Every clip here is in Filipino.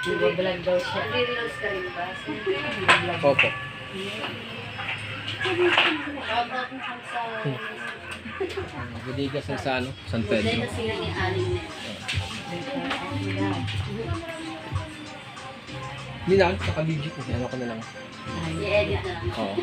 Nagbablog daw siya. Nagre-reels ka rin ba? Opo. Shoutout mo sa... Budigas ng sa ano? San Pedro. Budigas sila ni Aling Nena. Hindi na, naka-video ko. Ano ko na lang. I-edit na lang. Oo.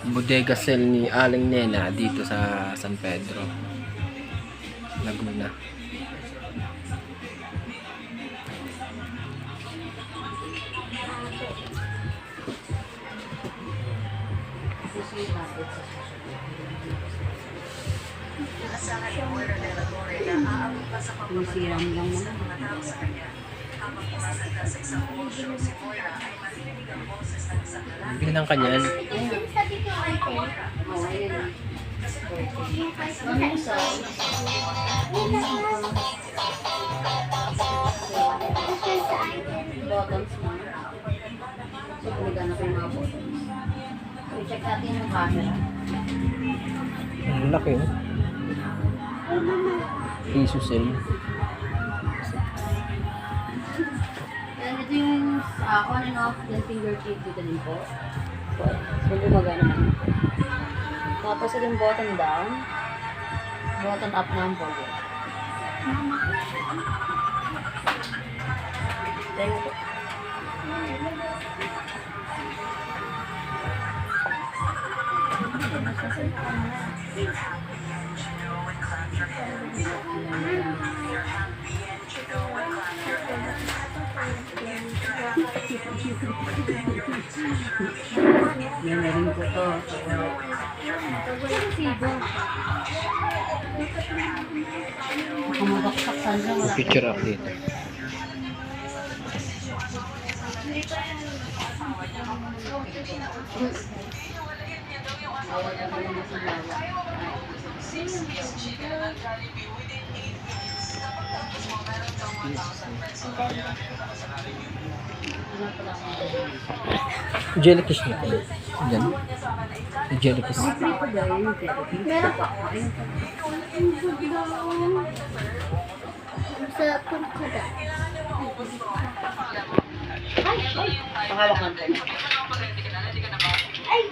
Bodega sale ni Aling Nena dito sa San Pedro, Laguna. Siram lang naman. Bili ng kanyan. Oo, ayun. Bottoms mo. So, kumagana ko yung mga bottoms. I-check natin yung camera. Ang laki, oh. Piso sale. Yan, ito yung on and off yung fingertip dito din po. So, gumagana naman. Tapos ito yung button down. Button up na ang volume. Tayo po. Yan na rin po to. Kumadaktaksan siya. Wala. Picture up dito. Jellyfish nito. Yan. Jellyfish. Meron pa. Sa pagkada. Pangawak natin. Ay!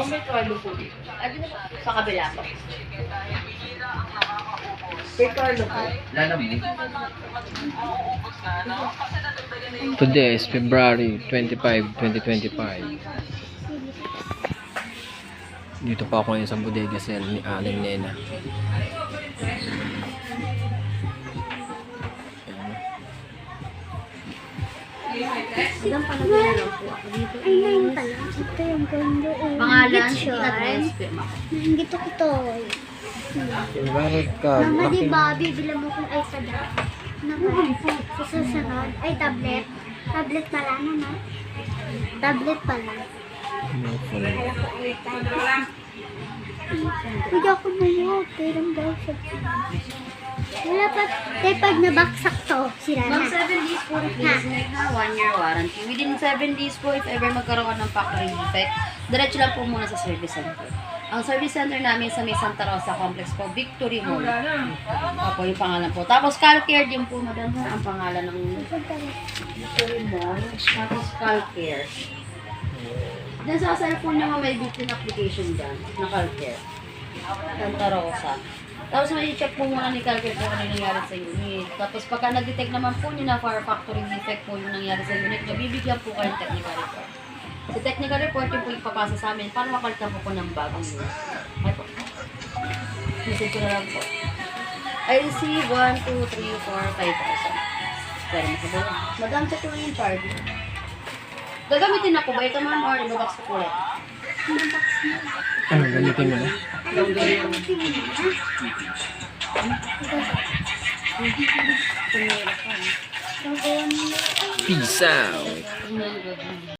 May cardo po dito. Sa kabila po. May cardo po. Today is February 25, 2025. Dito pa ako ngayon sa bodega sale ni Aling Nena. Hanggang pala lang po ako dito. Ay, ngayon pala. Ito yung ganda. Pangalan, Picture. SPM ako. Nandito ko to. Bakit ka? Mama, di ba, bibila mo kong iPad ah? Naman, sa susunod. Ay, tablet. Tablet pala naman. Tablet pala. Kala ko iPad. Hindi ako na yun. Pero daw siya. Wala pa. Kaya pag nabaksak to, sira Ma'am, na. 7 days po replacement na 1 year warranty. Within 7 days po, if ever magkaroon ng factory defect, diretso lang po muna sa service center. Ang service center namin sa may Santa Rosa Complex po, Victory Mall. Opo, yung pangalan po. Tapos Calcare din po, madam, ang pangalan ng Victory Mall. Tapos Calcare. Then sa cellphone nyo, may built-in application dyan, na Calcare. Santa Rosa. Tapos may check po muna ni Calcare kung ano nangyari sa unit. Tapos pagka nag-detect naman po nyo na for factory defect po yung nangyari sa unit nyo, bibigyan po kayo ng technical report. Sa technical report yung po ipapasa sa amin para mapalitan po ng bagong unit. Ay po. Message ko na lang po. I receive 1, 2, 3, 4, 5,000. Pero makabala. Madam, check ko na yung card. Gagamitin ako ba ito, ma'am, or ibabox ko ulit? Ano, gamitin mo na? Gagawa nila. Peace out. Tingnan ko.